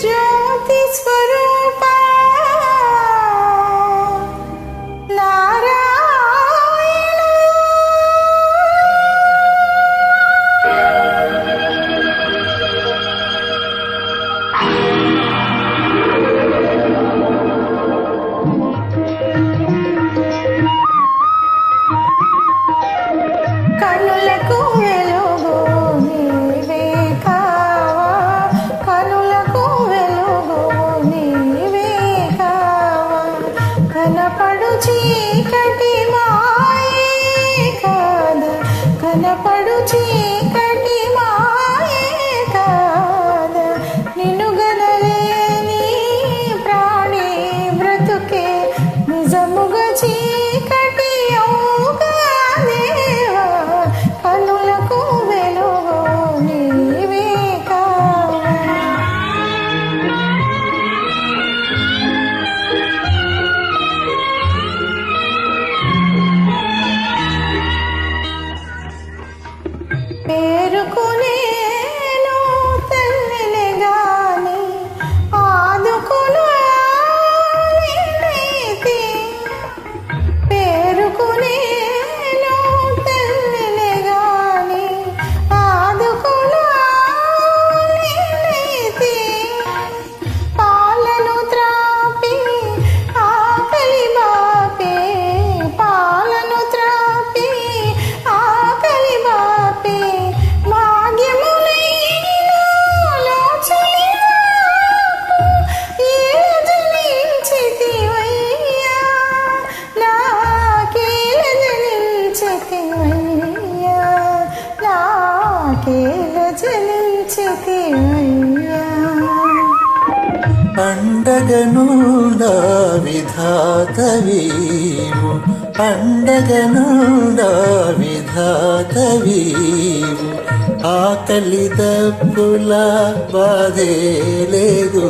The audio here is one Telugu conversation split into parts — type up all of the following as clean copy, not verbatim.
జ్యోతి స్వరూపా కనులకు వెలుగు నీవే కావా, కనులకు వెలుగు నీవే కావా, కనపడు చీకటి మాయే కాదా, కనపడు చీకటి మాయే కాదా, నిన్ను గనలేని ప్రాణి బ్రతుకే నిజముగా చీకటి అవుగా దేవా, కనులకు వెలుగు నీవే కావా. పేరుకునేను తల్లిని గాని ఆదుకును నీతి, పేరుకునేను తల్లిని గాని ఆదుకును నీతి, పాలను త్రాపి ఆకలి బాపే, పాలను త్రాపి ఆకలి బాపే, భాగ్యములైన లోచని నాకు ఈల జనించితివయ్యా, నాకేల జనించితివయ్యా, నాకేల జనించితివయ్యా. పండగనుండా విధాతవీవు, పండగనుండా విధాతవీవు, ఆకలి దప్పుల బాధే లేదు,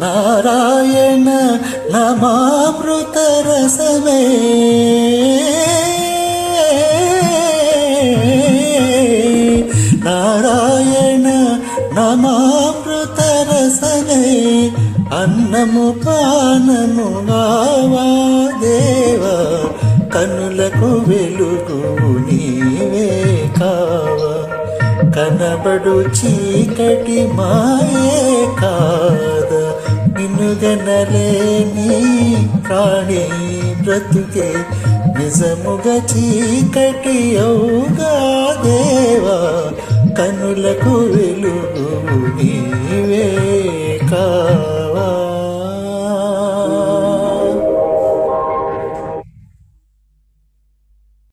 నారాయణ నమామృత రసమే, నారాయణ నమామృత రసమే, అన్నము పానము గావా దేవా, కనులకు వెలుగు నీవే కావా, కనబడు చీకటి మాయే కాదా, నిన్ను గనలేని ప్రాణి బ్రతుకే నిజముగా చీకటి అవుగా దేవా, కనులకు వెలుగు నీవే